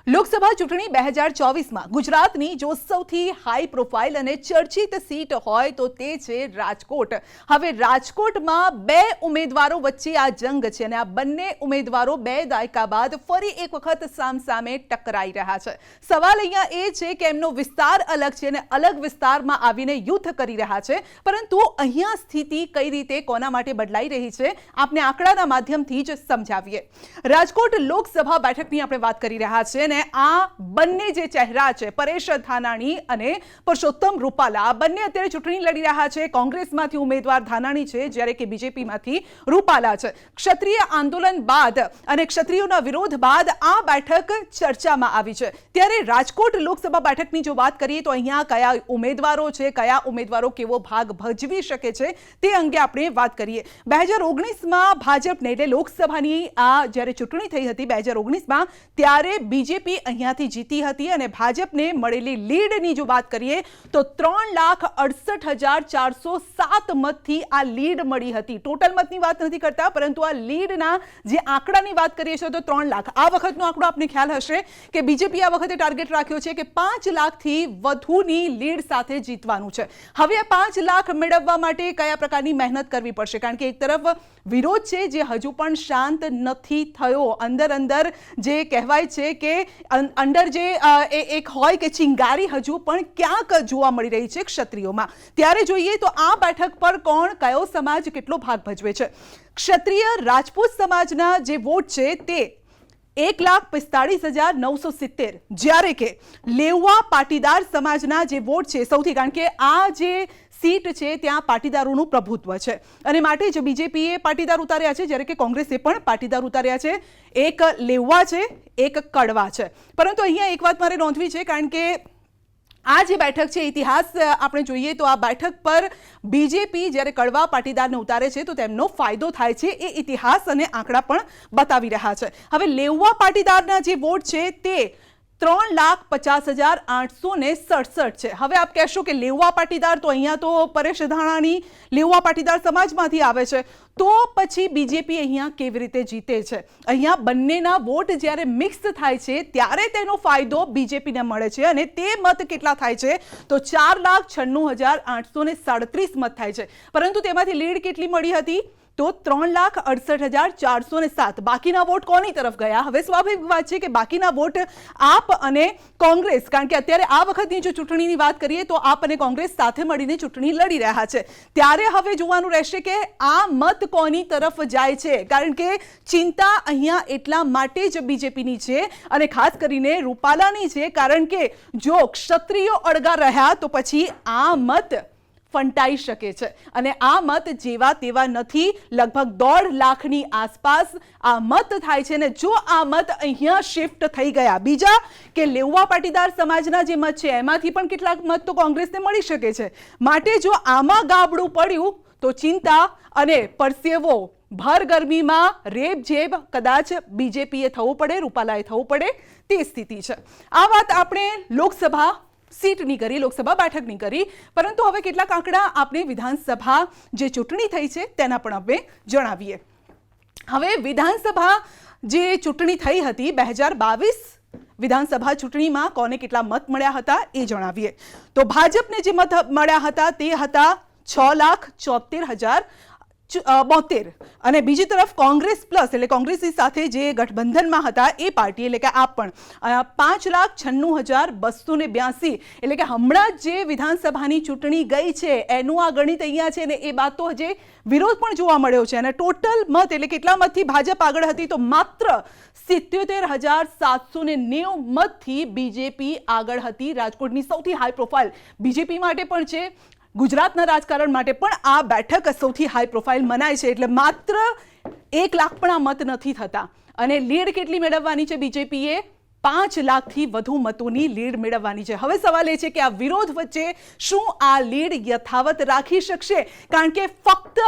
લોકસભા ચૂંટણી 2024માં ગુજરાતની જો સૌથી હાઈ પ્રોફાઇલ અને ચર્ચિત સીટ હોય તો તે છે રાજકોટ। હવે રાજકોટમાં બે ઉમેદવારો વચ્ચે આ જંગ છે અને આ બંને ઉમેદવારો 2 દાયકા બાદ ફરી એક વખત સામસામે ટકરાઈ રહ્યા છે। સવાલ અહીંયા એ છે કે એમનો વિસ્તાર અલગ છે અને અલગ વિસ્તારમાં આવીને યુદ્ધ કરી રહ્યા છે, પરંતુ અહીંયા સ્થિતિ કઈ રીતે કોના માટે બદલાઈ રહી છે આપને આંકડાના માધ્યમથી જ સમજાવીએ। રાજકોટ લોકસભા બેઠકની આપણે વાત કરી રહ્યા છીએ। આ બંને જે ચહેરા છે પરેશ ધાનાણી અને પરસોત્તમ રૂપાલા, આ બંને અત્યારે ચૂંટણી લડી રહ્યા છે। કોંગ્રેસમાંથી ઉમેદવાર ધાનાણી છે, જ્યારે કે બીજેપીમાંથી રૂપાલા છે। ક્ષત્રિય આંદોલન બાદ અને ક્ષત્રિયોના વિરોધ બાદ આ બેઠક ચર્ચામાં આવી છે। ત્યારે રાજકોટ લોકસભા બેઠકની જો વાત કરીએ તો અહીંયા કયા ઉમેદવારો છે, કયા ઉમેદવારો કેવો ભાગ ભજવી શકે છે તે અંગે આપણે વાત કરીએ। 2019માં ભાજપને એટલે લોકસભાની આ જ્યારે ચૂંટણી થઈ હતી 2019માં, ત્યારે બીજેપી અહીંયાથી જીતી હતી અને ભાજપને મળેલી લીડની જો વાત કરીએ તો 3,68,407 મતથી આ લીડ મળી હતી। ટોટલ મતની વાત નથી કરતા, પરંતુ આ લીડના જે આંકડાની વાત કરીએ છીએ તો 3 લાખ। આ વખતનો આંકડો આપને ખ્યાલ હશે કે બીજેપી આ વખતે ટાર્ગેટ રાખ્યો છે કે 5 લાખથી વધુની લીડ સાથે જીતવાનું છે। હવે આ 5 લાખ મેળવવા માટે કયા પ્રકારની મહેનત કરવી પડશે, કારણ કે એક તરફ વિરોધ છે જે હજુ પણ શાંત નથી થયો। અંદર જે કહેવાય છે કે અંદર જે એક હોય કે ચિંગારી હજુ પણ ક્યાંક જોવા મળી રહી છે ક્ષત્રિયોમાં। ત્યારે જોઈએ તો આ બેઠક પર કોણ, કયો સમાજ કેટલો ભાગ ભજવે છે। ક્ષત્રિય રાજપૂત સમાજના જે વોટ છે તે 1,45,970, જ્યારે કે લેઉવા પાટીદાર સમાજના જે વોટ છે સૌથી, કારણ કે આ જે સીટ છે ત્યાં પાટીદારોનું પ્રભુત્વ છે અને માટે જ બીજેપીએ પાટીદાર ઉતાર્યા છે, જ્યારે કે કોંગ્રેસે પણ પાટીદાર ઉતાર્યા છે। એક લેઉવા છે, એક કડવા છે। પરંતુ અહીંયા એક વાત મારે નોંધવી છે, કારણ કે આ જે બેઠક છે ઇતિહાસ આપણે જોઈએ તો આ બેઠક પર બીજેપી જ્યારે કડવા પાટીદારને ઉતારે છે તો તેમનો ફાયદો થાય છે, એ ઇતિહાસ અને આંકડા પણ બતાવી રહ્યા છે। હવે લેઉવા પાટીદારના જે વોટ છે તે 3,50,867 છે। હવે આપ કહેશો કે લેઉવા પાટીદાર તો અહીંયા તો પરેશ ધાનાણી લેઉવા પાટીદાર સમાજમાંથી આવે છે, તો પછી બીજેપી અહીંયા કેવી રીતે જીતે છે? અહીંયા બંનેના વોટ જ્યારે મિક્સ થાય છે ત્યારે તેનો ફાયદો બીજેપીને મળે છે અને તે મત કેટલા થાય છે તો 4,96,837 મત થાય છે, પરંતુ તેમાંથી લીડ કેટલી મળી હતી તો 3,68,407। બાકીના વોટ કોની તરફ ગયા? હવે સ્વાભાવિક વાત છે કે બાકીના વોટ આપ અને કોંગ્રેસ, કારણ કે અત્યારે આ વખતની જો ચૂંટણીની વાત કરીએ તો આપ અને કોંગ્રેસ સાથે મળીને ચૂંટણી લડી રહ્યા છે। ત્યારે હવે જોવાનું રહેશે કે આ મત કોની તરફ જાય છે, કારણ કે ચિંતા અહીંયા એટલા માટે જ બીજેપીની છે અને ખાસ કરીને રૂપાલાની છે, કારણ કે જો ક્ષત્રિયો અળગા રહ્યા તો પછી આ મત ફંટાઈ શકે છે અને આ મત જેવા તેવા નથી। લગભગ 1.5 લાખની આસપાસ આ મત થાય છે અને જો આ મત અહીંયા શિફ્ટ થઈ ગયા, બીજા કે લેઉવા પાટીદાર સમાજના જે મત છે એમાંથી પણ કેટલાક મત તો કોંગ્રેસને મળી શકે છે। માટે જો આમાં ગાબડું પડ્યું તો ચિંતા અને પરસેવો ભર ગરમીમાં રેબઝેબ કદાચ બીજેપીએ થવું પડે, રૂપાલાએ થવું પડે, તે સ્થિતિ છે। આ વાત આપણે લોકસભા સીટની કરી, લોકસભા બેઠકની કરી, પરંતુ હવે કેટલાક આંકડા આપણે વિધાનસભા જે ચૂંટણી થઈ છે તેના પણ હવે જણાવીએ। હવે વિધાનસભા જે ચૂંટણી થઈ હતી 2022 વિધાનસભા ચૂંટણીમાં કોને કેટલા મત મળ્યા હતા એ જણાવીએ તો ભાજપને જે મત મળ્યા હતા તે હતા 6,74,072 અને બીજી તરફ કોંગ્રેસ પ્લસ એટલે કોંગ્રેસની સાથે જે ગઠબંધનમાં હતા એ પાર્ટી એટલે કે આપ પણ 5,96,282, એટલે કે હમણાં જે વિધાનસભાની ચૂંટણી ગઈ છે એનું આ ગણિત અહીંયા છે અને એ બાદ તો હજી વિરોધ પણ જોવા મળ્યો છે અને ટોટલ મત એટલે કેટલા મતથી ભાજપ આગળ હતી તો માત્ર 77,790 મતથી બીજેપી આગળ હતી। રાજકોટની સૌથી હાઈ પ્રોફાઇલ બીજેપી માટે પણ છે, ગુજરાતના રાજકારણ માટે પણ આ બેઠક સૌથી હાઈ પ્રોફાઇલ મનાય છે, એટલે માત્ર 1 લાખ પણ આ મત નથી થતા અને લીડ કેટલી મેળવવાની છે બીજેપીએ? 5 લાખથી વધુ મતોની લીડ મેળવવાની છે। હવે સવાલ એ છે કે આ વિરોધ વચ્ચે શું આ લીડ યથાવત રાખી શકશે, કારણ કે ફક્ત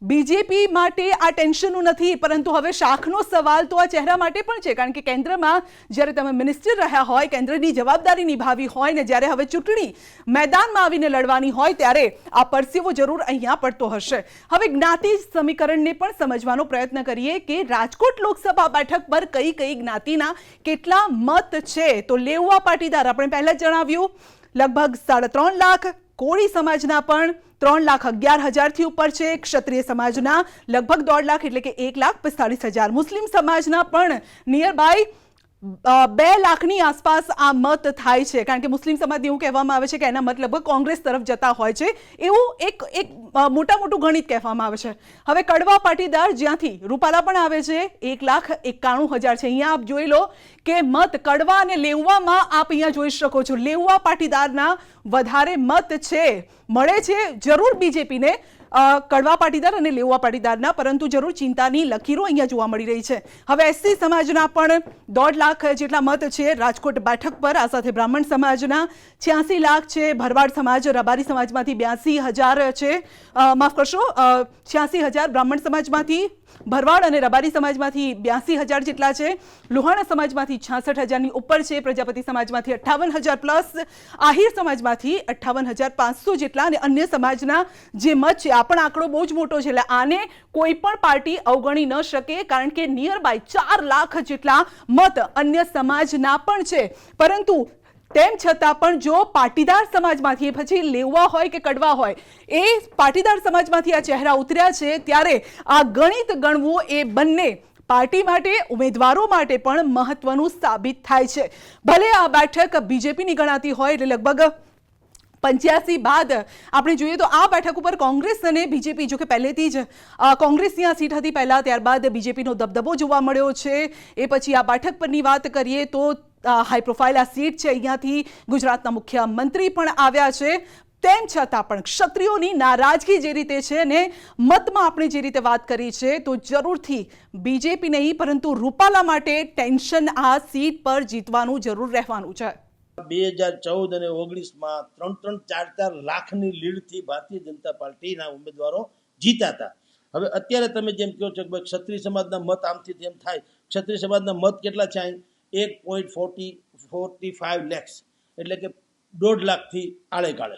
બીજેપી માટે આ ટેન્શનનું નથી, પરંતુ હવે શાખનો સવાલ તો આ ચહેરા માટે પણ છે, કારણ કે કેન્દ્રમાં જ્યારે તમે મિનિસ્ટર રહ્યા હોય, કેન્દ્રની જવાબદારી નિભાવી હોય ને જ્યારે હવે ચૂંટણી મેદાનમાં આવીને લડવાની હોય ત્યારે આ પરસેવો જરૂર અહીંયા પડતો હશે. હવે જ્ઞાતિ સમીકરણને પણ સમજવાનો પ્રયત્ન કરીએ કે રાજકોટ લોકસભા બેઠક પર કઈ કઈ જ્ઞાતિના કેટલા મત છે. તો લેઉવા પાટીદાર આપણે પહેલા જ જણાવ્યું લગભગ 3.5 લાખ, કોળી સમાજના પણ 3,11,000 ઉપર છે, ક્ષત્રિય સમાજના લગભગ 1.5 લાખ એટલે કે 1,45,000, મુસ્લિમ સમાજના પણ નિયર બાય 2 લાખની આસપાસ આ મત થાય છે, કારણ કે મુસ્લિમ સમાજને એવું કહેવામાં આવે છે કે એના મત લગભગ કોંગ્રેસ તરફ જતા હોય છે, એવું એક મોટું ગણિત કહેવામાં આવે છે. હવે કડવા પાટીદાર જ્યાંથી રૂપાલા પણ આવે છે 1,91,000 છે. અહીંયા આપ જોઈ લો કે મત કડવા અને લેઉવામાં આપ અહીંયા જોઈ શકો છો, લેઉવા પાટીદારના વધારે મત છે, મળે છે જરૂર બીજેપીને કડવા પાટીદાર અને લેઉવા પાટીદારના, પરંતુ જરૂર ચિંતાની લકીરો અહીંયા જોવા મળી રહી છે. હવે એસસી સમાજના પણ 1.5 લાખ જેટલા મત છે રાજકોટ બેઠક પર. આ સાથે બ્રાહ્મણ સમાજના 86 લાખ છે, ભરવાડ સમાજ રબારી સમાજમાંથી 82,000 છે, માફ કરશો 86,000 બ્રાહ્મણ સમાજમાંથી, ભરવાડ અને રબારી સમાજમાંથી 82,000 જેટલા છે, લોહાણા સમાજમાંથી 66,000ની ઉપર છે, પ્રજાપતિ સમાજમાંથી 58,000 પ્લસ, આહિર સમાજમાંથી 58,500 જેટલા, અને અન્ય સમાજના જે મત છે આ પણ આંકડો બહુ જ મોટો છે, એટલે આને કોઈ પણ પાર્ટી અવગણી ન શકે, કારણ કે નિયર બાય 4 લાખ જેટલા મત અન્ય સમાજના પણ છે. પરંતુ તેમ છતાં પણ જો પાટીદાર સમાજમાંથી, પછી લેવા હોય કે કડવા હોય, એ પાટીદાર સમાજમાંથી આ ચહેરા ઉતર્યા છે, ત્યારે આ ગણિત ગણવું એ બંને પાર્ટી માટે, ઉમેદવારો માટે પણ મહત્વનું સાબિત થાય છે. ભલે આ બેઠક બીજેપીની ગણાતી હોય, એટલે લગભગ 85 બાદ આપણે જોઈએ તો આ બેઠક ઉપર કોંગ્રેસ અને બીજેપી, જો કે પહેલેથી જ કોંગ્રેસની આ સીટ હતી પહેલા, ત્યારબાદ બીજેપીનો દબદબો જોવા મળ્યો છે. એ પછી આ બેઠક પરની વાત કરીએ તો હાઈ પ્રોફાઇલ આ સીટ છે, અહીંયાથી ગુજરાતના મુખ્યમંત્રી પણ આવ્યા છે. તેમ છતાં પણ ક્ષત્રિયોની નારાજગી જે રીતે છે ને મતમાં આપણે જે રીતે વાત કરી છે, તો જરૂરથી બીજેપી નહીં પરંતુ રૂપાલા માટે ટેન્શન આ સીટ પર જીતવાનું જરૂર રહેવાનું છે. 2014 અને 19માં 3-4 લાખની લીડથી ભારતીય જનતા પાર્ટીના ઉમેદવારો જીત્યા હતા. હવે અત્યારે તમે જેમ કહો છો કે ક્ષત્રિય સમાજના મત આમથી તેમ થાય, ક્ષત્રિય સમાજના મત કેટલા છે? 1.45 lakhs, એટલે કે 1.5 લાખથી આળે કાળે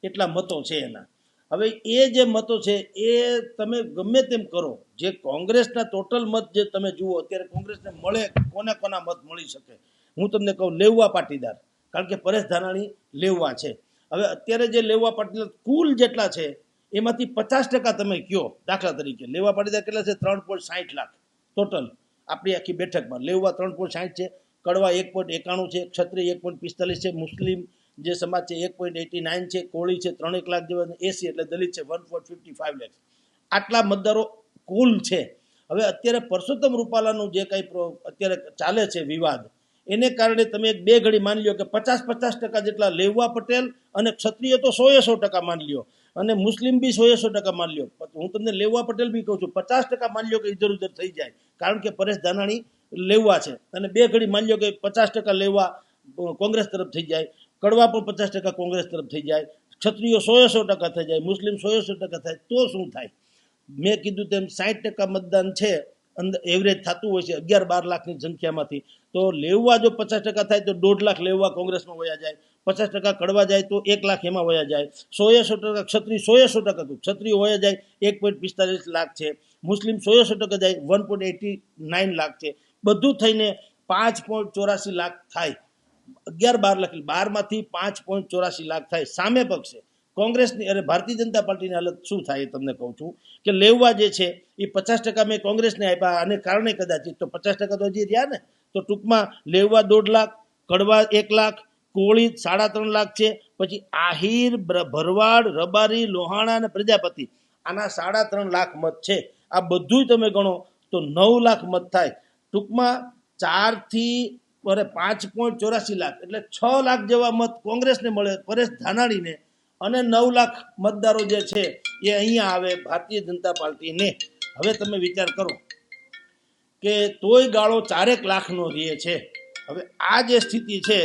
એટલા મતો છે એના. હવે એ જે મતો છે એ તમે ગમે તેમ કરો, જે કોંગ્રેસના ટોટલ મત જે તમે જુઓ અત્યારે કોંગ્રેસને મળે, કોના મત મળી શકે? હું તમને કહું લેઉવા પાટીદાર, કારણ કે પરેશ ધાનાણી લેવા છે. હવે અત્યારે જે લેવા પાટીદાર કુલ જેટલા છે એમાંથી 50% તમે કયો, દાખલા તરીકે લેવા પાટીદાર કેટલા છે? 3.60 લાખ ટોટલ આપણી આખી બેઠકમાં. લેવા 3.60 છે, કડવા 1.91 છે, ક્ષત્રિય 1.45 છે, મુસ્લિમ જે સમાજ છે 1.89 છે, કોળી છે 3 લાખ જેવા, 80 એટલે દલિત છે 1.55 લાખ. આટલા મતદારો કુલ છે. હવે અત્યારે પરસોત્તમ રૂપાલાનું જે કંઈ અત્યારે ચાલે છે વિવાદ, એને કારણે તમે 2 ઘડી માની લો કે 50% જેટલા લેવા પટેલ અને ક્ષત્રિય તો 100% માની લ્યો, અને મુસ્લિમ બી 100% માની લ્યો. હું તમને લેવા પટેલ બી કહું છું 50% માની લો કે ઇધર ઉધર થઈ જાય, કારણ કે પરેશ ધાનાણી લેવા છે, અને 2 ઘડી માની લો કે 50% લેવા કોંગ્રેસ તરફ થઈ જાય, કડવા પણ 50% કોંગ્રેસ તરફ થઈ જાય, ક્ષત્રિયો 100% થઈ જાય, મુસ્લિમ 100% થાય, તો શું થાય? મેં કીધું તેમ 60% મતદાન છે એવરેજ થતું હોય છે 11-12 લાખની સંખ્યામાંથી. તો લેવા જો 50% થાય તો 1.5 લાખ લેવા કોંગ્રેસમાં વયા જાય, 50% કડવા જાય તો 1 લાખ એમાં વયા જાય, 100% ક્ષત્રિય 100% ક્ષત્રિય વયા જાય 1.45 લાખ છે, મુસ્લિમ 100% જાય 1.89 લાખ છે, બધું થઈને 5.84 લાખ થાય. 11-12 લાખ, 12માંથી 5.84 લાખ થાય. સામે પક્ષે કોંગ્રેસની અરે ભારતીય જનતા પાર્ટીની હાલત શું થાય એ તમને કહું છું કે લેવા જે છે એ 50% મેં કોંગ્રેસને આપ્યા, અને કારણે કદાચ તો 50% તો હજી રહ્યા ને. તો ટૂંકમાં લેવા 1.5 લાખ, કડવા 1 લાખ, કોળી 3.5 લાખ છે, પછી આહિર, ભરવાડ, રબારી, લોહાણા અને પ્રજાપતિ આના 3.5 લાખ મત છે. આ બધું તમે ગણો તો 9 લાખ મત થાય. ટૂંકમાં 4 થી 5.84 લાખ એટલે 6 લાખ જેવા મત કોંગ્રેસને મળે, પરેશ ધાનાણીને, અને 9 લાખ મતદારો જે છે એ અહીંયા આવે ભારતીય જનતા પાર્ટીને. હવે તમે વિચાર કરો કે તોય ગાળો 4 લાખનો રહે છે. હવે આ જે સ્થિતિ છે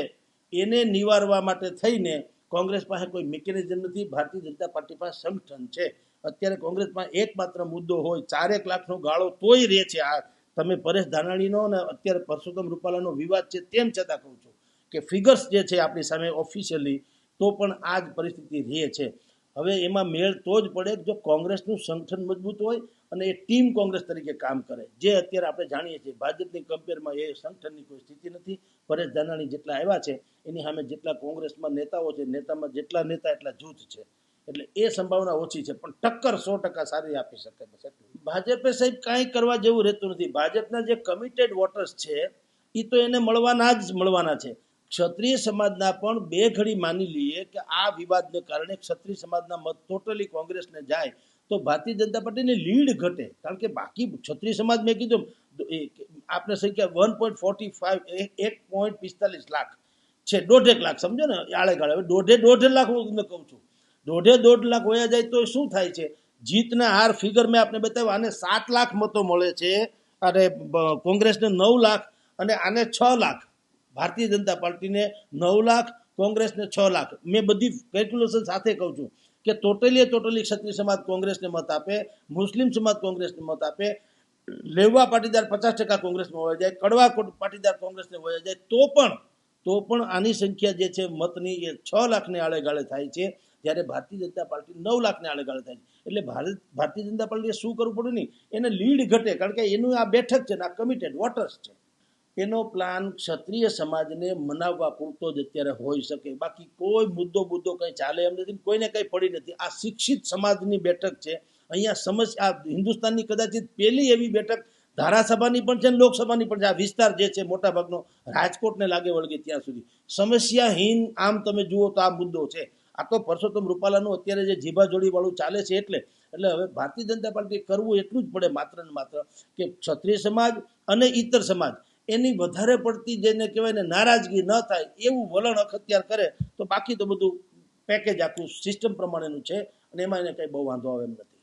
એને નિવારવા માટે થઈને કોંગ્રેસ પાસે કોઈ મિકેનિઝમ નથી, ભારતીય જનતા પાર્ટી પાસે સંગઠન છે. અત્યારે કોંગ્રેસમાં એકમાત્ર મુદ્દો હોય 4 લાખનો ગાળો તોય રહે છે. આ તમે પરેશ ધાનાણીનો અને અત્યારે પરસોત્તમ રૂપાલાનો વિવાદ છે તેમ છતાં કહું છું કે ફિગર્સ જે છે આપણી સામે ઓફિશિયલી તો પણ આ જ પરિસ્થિતિ રહે છે. હવે એમાં મેળ તો જ પડે જો કોંગ્રેસનું સંગઠન મજબૂત હોય અને એ ટીમ કોંગ્રેસ તરીકે કામ કરે, જે અત્યારે આપણે જાણીએ છીએ ભાજપની કમ્પેરમાં એ સંગઠનની કોઈ સ્થિતિ નથી. પરેશ ધાનાણી જેટલા આવ્યા છે એની સામે જેટલા કોંગ્રેસમાં નેતાઓ છે, નેતામાં જેટલા નેતા એટલા જૂથ છે, એટલે એ સંભાવના ઓછી છે, પણ ટક્કર 100% સારી આપી શકે. બસ એટલું. ભાજપે સાહેબ કાંઈ કરવા જેવું રહેતું નથી. ભાજપના જે કમિટેડ વોટર્સ છે એ તો એને મળવાના છે. ક્ષત્રિય સમાજના પણ બે ઘડી માની લઈએ કે આ વિવાદને કારણે ક્ષત્રિય સમાજના મત ટોટલી કોંગ્રેસને જાય તો ભારતીય જનતા પાર્ટીની લીડ ઘટે. કારણ કે બાકી ક્ષત્રિય સમાજ મેં કીધું આપણે સંખ્યા 1.45 1.45 લાખ છે, 1.5 લાખ સમજો ને આળે ગાળે. હવે 1.5 લાખ હું તમને કહું છું, 1.5 લાખ વયા જાય તો શું થાય છે? જીતના હાર ફિગર મેં આપણે બતાવ્યું. આને 7 લાખ મતો મળે છે અને કોંગ્રેસને 9 લાખ અને આને 6 લાખ. ભારતીય જનતા પાર્ટીને 9 લાખ, કોંગ્રેસને 6 લાખ. મેં બધી કેલ્ક્યુલેશન સાથે કહું છું કે ટોટલી ક્ષત્રિય સમાજ કોંગ્રેસને મત આપે, મુસ્લિમ સમાજ કોંગ્રેસને મત આપે, લેવા પાટીદાર 50% કોંગ્રેસમાં વયા જાય, કડવા પાટીદાર કોંગ્રેસને વયા જાય તો પણ આની સંખ્યા જે છે મતની એ 6 લાખને આળે ગાળે થાય છે, જ્યારે ભારતીય જનતા પાર્ટી 9 લાખને આળે ગાળે થાય છે. એટલે ભારતીય જનતા પાર્ટીએ શું કરવું પડે નહીં, એને લીડ ઘટે, કારણ કે એનું આ બેઠક છે ને આ કમિટેડ વોટર્સ છે. એનો પ્લાન ક્ષત્રિય સમાજને મનાવવા પૂરતો જ અત્યારે હોઈ શકે, બાકી કોઈ મુદ્દો કંઈ ચાલે એમ નથી, કોઈને કંઈ પડી નથી. આ શિક્ષિત સમાજની બેઠક છે. અહીંયા સમસ્યા હિન્દુસ્તાનની કદાચિત પહેલી એવી બેઠક ધારાસભાની પણ છે ને લોકસભાની પણ છે. આ વિસ્તાર જે છે મોટાભાગનો રાજકોટને લાગે વળગે ત્યાં સુધી સમસ્યાહીન આમ તમે જુઓ તો આ મુદ્દો છે. આ તો પરસોત્તમ રૂપાલાનું અત્યારે જે જીભાજોડી વાળું ચાલે છે એટલે હવે ભારતીય જનતા પાર્ટી કરવું એટલું જ પડે માત્ર ને માત્ર કે ક્ષત્રિય સમાજ અને ઇતર સમાજ એની વધારે પડતી જેને કહેવાય ને નારાજગી ન થાય એવું વલણ અખત્યાર કરે તો બાકી તો બધું પેકેજ આખું સિસ્ટમ પ્રમાણેનું છે અને એમાં એને કંઈ બહુ વાંધો આવે એમ નથી.